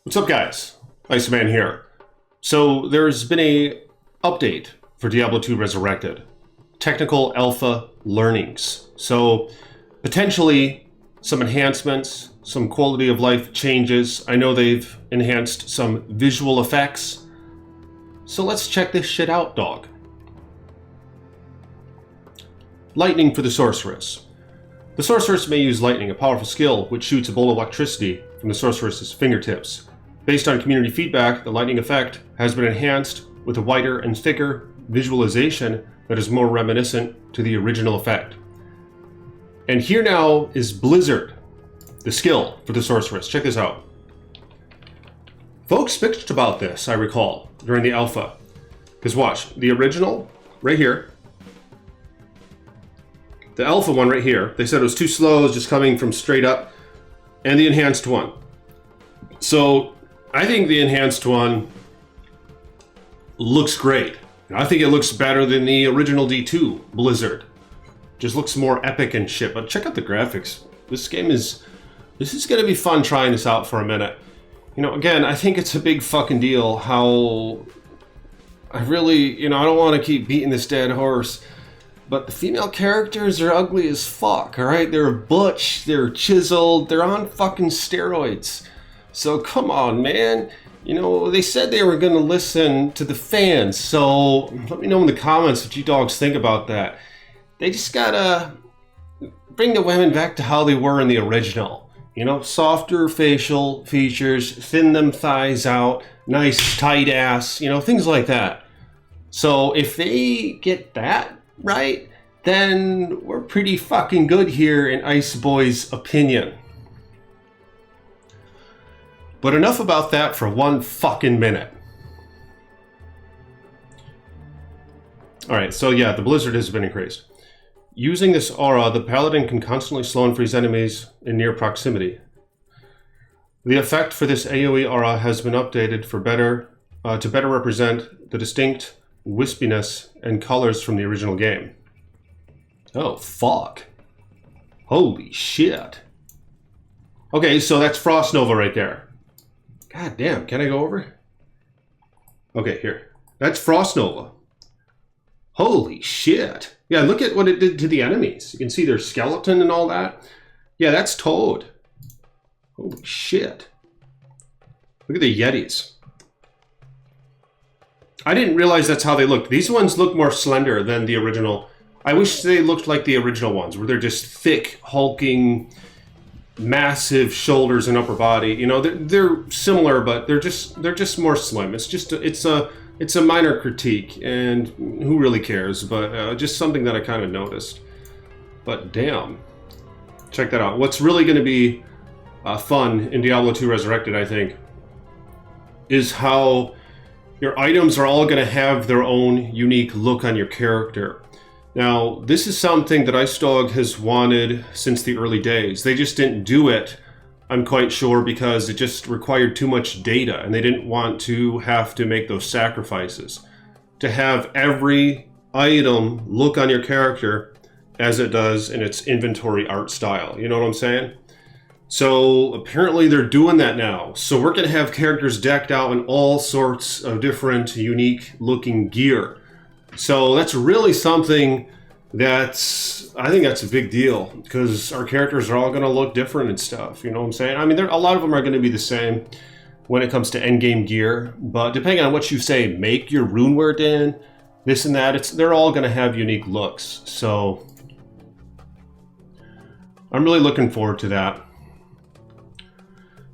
What's up, guys? Iceman here. So there's been a update for Diablo 2 Resurrected. Technical alpha learnings. So potentially some enhancements, some quality of life changes. I know they've enhanced some visual effects. So let's check this shit out, dog. Lightning for the Sorceress. The Sorceress may use lightning, a powerful skill which shoots a bolt of electricity from the Sorceress's fingertips. Based on community feedback, the lightning effect has been enhanced with a wider and thicker visualization that is more reminiscent to the original effect. And here now is Blizzard, the skill for the Sorceress. Check this out. Folks bitched about this, I recall, during the alpha. Because watch, the original, right here, the alpha one right here, they said it was too slow, it was just coming from straight up, and the enhanced one. So I think the enhanced one looks great. I think it looks better than the original D2 Blizzard. Just looks more epic and shit. But check out the graphics. This is going to be fun trying this out for a minute. You know, again, I think it's a big fucking deal how I really, I don't want to keep beating this dead horse. But the female characters are ugly as fuck, alright? They're butch, they're chiseled, they're on fucking steroids. So come on, man. They said they were going to listen to the fans, so let me know in the comments what you dogs think about that. They just gotta bring the women back to how they were in the original. Softer facial features, thin them thighs out, nice tight ass, things like that. So if they get that right, then we're pretty fucking good here in Ice Boy's opinion. But enough about that for one fucking minute. Alright, so yeah, the Blizzard has been increased. Using this aura, the Paladin can constantly slow and freeze enemies in near proximity. The effect for this AoE aura has been updated to better represent the distinct wispiness and colors from the original game. Oh, fuck. Holy shit. Okay, so that's Frost Nova right there. God damn, can I go over? Okay, here. That's Frost Nova. Holy shit. Yeah, look at what it did to the enemies. You can see their skeleton and all that. Yeah, that's Toad. Holy shit. Look at the Yetis. I didn't realize that's how they looked. These ones look more slender than the original. I wish they looked like the original ones, where they're just thick, hulking, massive shoulders and upper body. They're similar, but they're just more slim. It's a minor critique, and who really cares? But just something that I kind of noticed. But damn, check that out. What's really going to be fun in Diablo 2 Resurrected, I think, is how your items are all going to have their own unique look on your character. Now, this is something that IceDog has wanted since the early days. They just didn't do it, I'm quite sure, because it just required too much data, and they didn't want to have to make those sacrifices. To have every item look on your character as it does in its inventory art style. You know what I'm saying? So apparently they're doing that now. So we're going to have characters decked out in all sorts of different unique looking gear. So that's really something I think that's a big deal, because our characters are all going to look different and stuff. You know what I'm saying? I mean, a lot of them are going to be the same when it comes to endgame gear, but depending on what you say, make your rune word in, this and that, they're all going to have unique looks. So I'm really looking forward to that.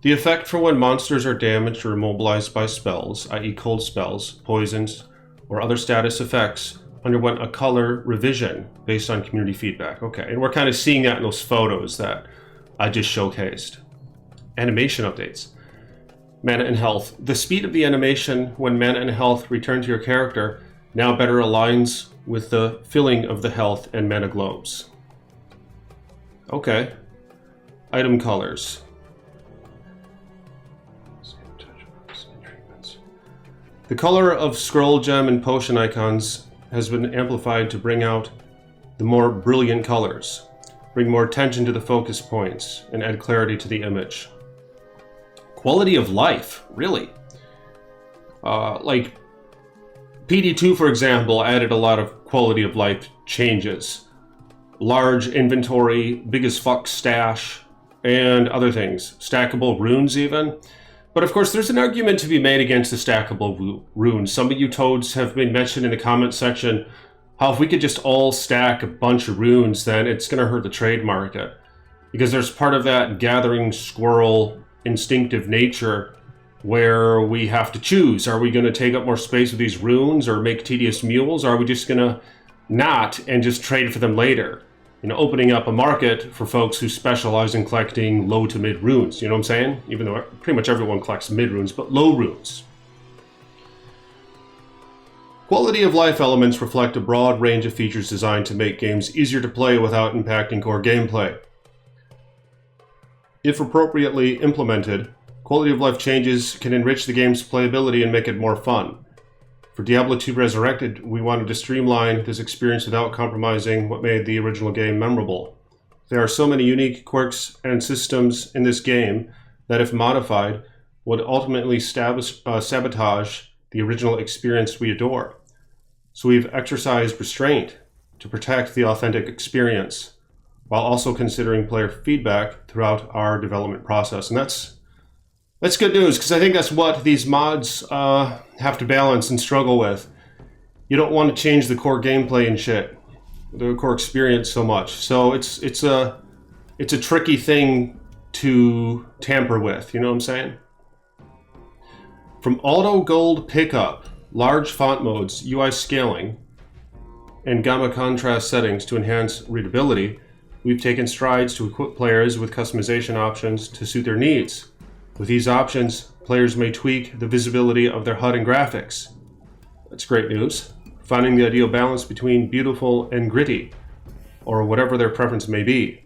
The effect for when monsters are damaged or immobilized by spells, i.e. cold spells, poisons, or other status effects, underwent a color revision based on community feedback. Okay, and we're kind of seeing that in those photos that I just showcased. Animation updates. Mana and health. The speed of the animation when mana and health return to your character now better aligns with the filling of the health and mana globes. Okay. Item colors. The color of scroll gem and potion icons has been amplified to bring out the more brilliant colors, bring more attention to the focus points, and add clarity to the image. Quality of life, really. Like PD2, for example, added a lot of quality of life changes. Large inventory, big as fuck stash, and other things. Stackable runes even. But of course, there's an argument to be made against the stackable runes. Some of you toads have been mentioned in the comment section how if we could just all stack a bunch of runes, then it's going to hurt the trade market. Because there's part of that gathering squirrel instinctive nature where we have to choose. Are we going to take up more space with these runes or make tedious mules? Or are we just going to not and just trade for them later? You know, opening up a market for folks who specialize in collecting low to mid runes. You know what I'm saying? Even though pretty much everyone collects mid runes, but low runes. Quality of life elements reflect a broad range of features designed to make games easier to play without impacting core gameplay. If appropriately implemented, quality of life changes can enrich the game's playability and make it more fun. For Diablo 2 Resurrected, we wanted to streamline this experience without compromising what made the original game memorable. There are so many unique quirks and systems in this game that, if modified, would ultimately sabotage the original experience we adore. So we've exercised restraint to protect the authentic experience, while also considering player feedback throughout our development process. And that's good news, because I think that's what these mods have to balance and struggle with. You don't want to change the core gameplay and shit, the core experience so much. So it's a tricky thing to tamper with, you know what I'm saying? From auto gold pickup, large font modes, UI scaling, and gamma contrast settings to enhance readability, we've taken strides to equip players with customization options to suit their needs. With these options, players may tweak the visibility of their HUD and graphics. That's great news. Finding the ideal balance between beautiful and gritty, or whatever their preference may be.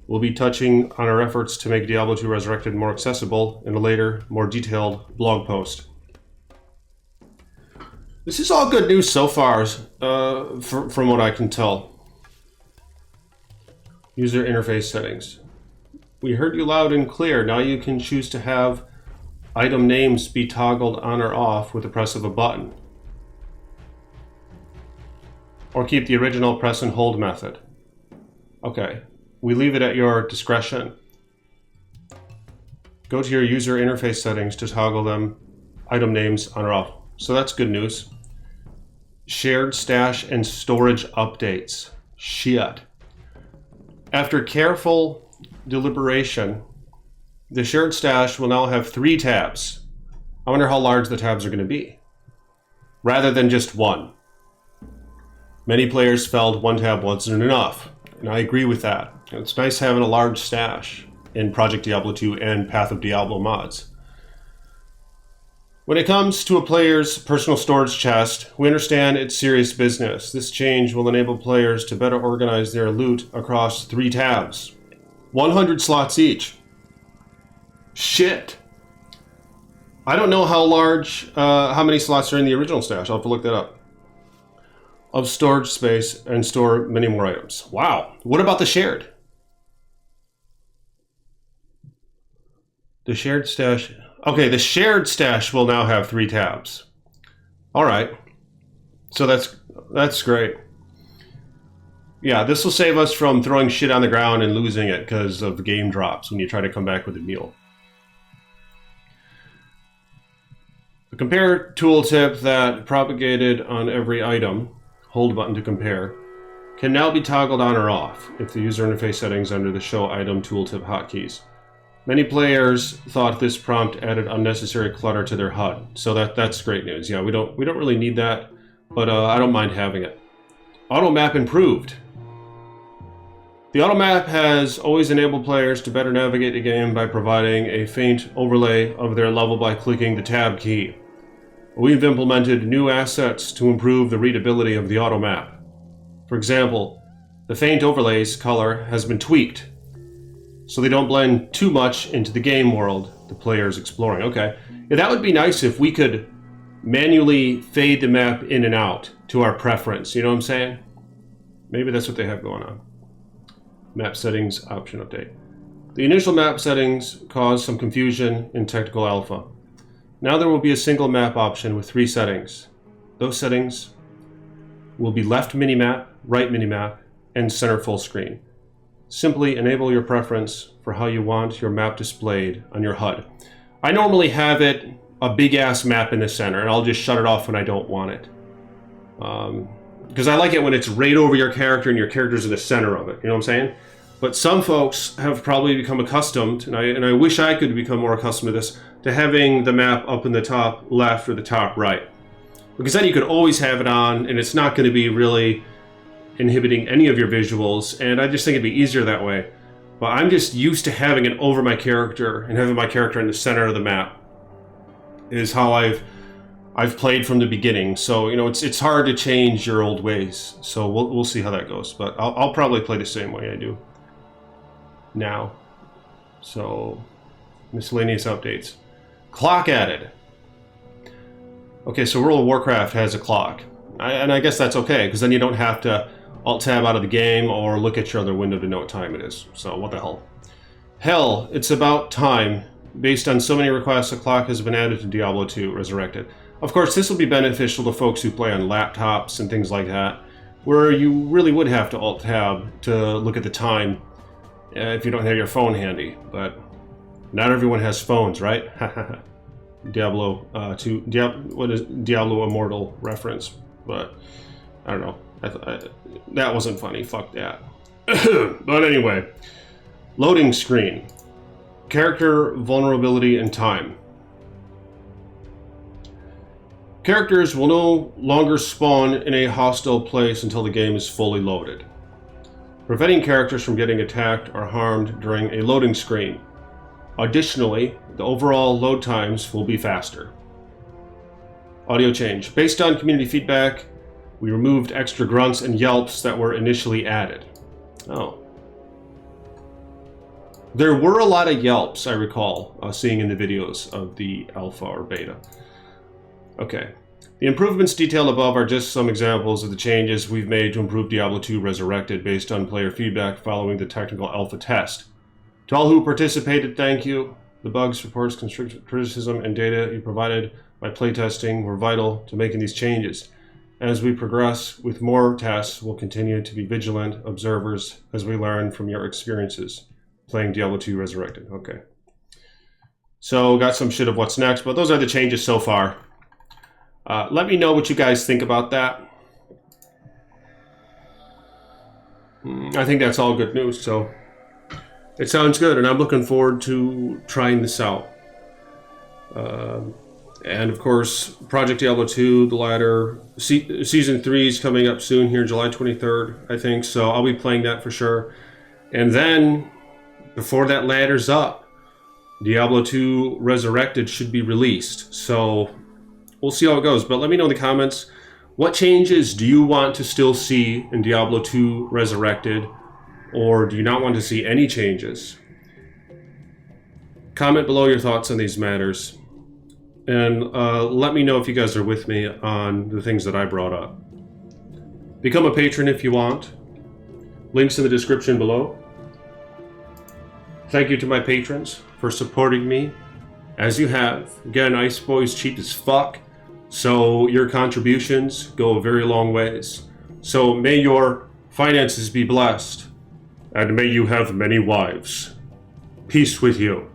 We'll be touching on our efforts to make Diablo 2 Resurrected more accessible in a later, more detailed blog post. This is all good news so far, from what I can tell. User interface settings. We heard you loud and clear. Now you can choose to have item names be toggled on or off with the press of a button. Or keep the original press and hold method. Okay, we leave it at your discretion. Go to your user interface settings to toggle them item names on or off. So that's good news. Shared stash and storage updates. Shit. After careful deliberation, the shared stash will now have 3 tabs. I wonder how large the tabs are going to be, rather than just one. Many players felt one tab wasn't enough, and I agree with that. It's nice having a large stash in Project Diablo 2 and Path of Diablo mods. When it comes to a player's personal storage chest, we understand it's serious business. This change will enable players to better organize their loot across 3 tabs. 100 slots each. Shit. I don't know how many slots are in the original stash. I'll have to look that up. Of storage space and store many more items. Wow. What about the shared? The shared stash. Okay, the shared stash will now have 3 tabs. All right. So that's great. Yeah, this will save us from throwing shit on the ground and losing it because of game drops when you try to come back with a meal. The compare tooltip that propagated on every item, hold button to compare, can now be toggled on or off if the user interface settings under the show item tooltip hotkeys. Many players thought this prompt added unnecessary clutter to their HUD, so that's great news. Yeah, we don't really need that, but I don't mind having it. Auto map improved. The auto map has always enabled players to better navigate the game by providing a faint overlay of their level by clicking the tab key. We've implemented new assets to improve the readability of the auto map. For example, the faint overlays color has been tweaked, so they don't blend too much into the game world the player is exploring. Okay, yeah, that would be nice if we could manually fade the map in and out to our preference, you know what I'm saying? Maybe that's what they have going on. Map settings option update. The initial map settings caused some confusion in technical alpha. Now there will be a single map option with 3 settings. Those settings will be left minimap, right minimap, and center full screen. Simply enable your preference for how you want your map displayed on your HUD. I normally have it a big ass map in the center, and I'll just shut it off when I don't want it. Because I like it when it's right over your character and your character's in the center of it, you know what I'm saying? But some folks have probably become accustomed, and I wish I could become more accustomed to this, to having the map up in the top left or the top right. Because then you could always have it on, and it's not going to be really inhibiting any of your visuals, and I just think it'd be easier that way. But I'm just used to having it over my character, and having my character in the center of the map is how I've played from the beginning. So, you know, it's hard to change your old ways. So we'll see how that goes. But I'll probably play the same way I do now. So, miscellaneous updates. Clock added. Okay, so World of Warcraft has a clock. And I guess that's okay, because then you don't have to Alt-tab out of the game or look at your other window to know what time it is. So, what the hell? Hell, it's about time. Based on so many requests, a clock has been added to Diablo 2 Resurrected. Of course, this will be beneficial to folks who play on laptops and things like that, where you really would have to Alt-tab to look at the time if you don't have your phone handy. But not everyone has phones, right? Diablo 2, what is Diablo Immortal reference? But I don't know. That wasn't funny. Fuck that. But anyway, loading screen, character vulnerability and time. Characters will no longer spawn in a hostile place until the game is fully loaded, preventing characters from getting attacked or harmed during a loading screen. Additionally, the overall load times will be faster. Audio change. Based on community feedback, we removed extra grunts and yelps that were initially added. Oh. There were a lot of yelps, I recall, seeing in the videos of the alpha or beta. Okay. The improvements detailed above are just some examples of the changes we've made to improve Diablo 2 Resurrected based on player feedback following the technical alpha test. To all who participated, thank you. The bugs, reports, criticism, and data you provided by playtesting were vital to making these changes. As we progress with more tests, we'll continue to be vigilant observers as we learn from your experiences playing Diablo 2 Resurrected. Okay. So, got some shit of what's next, but those are the changes so far. Let me know what you guys think about that. I think that's all good news, so it sounds good, and I'm looking forward to trying this out. And of course, Project Diablo 2, the ladder, Season 3 is coming up soon here, July 23rd, I think, so I'll be playing that for sure. And then, before that ladder's up, Diablo 2 Resurrected should be released, so we'll see how it goes. But let me know in the comments, what changes do you want to still see in Diablo 2 Resurrected, or do you not want to see any changes? Comment below your thoughts on these matters. And let me know if you guys are with me on the things that I brought up. Become a patron if you want. Links in the description below. Thank you to my patrons for supporting me as you have. Again, Ice Boy's cheap as fuck, so your contributions go a very long ways. So may your finances be blessed, and may you have many wives. Peace with you.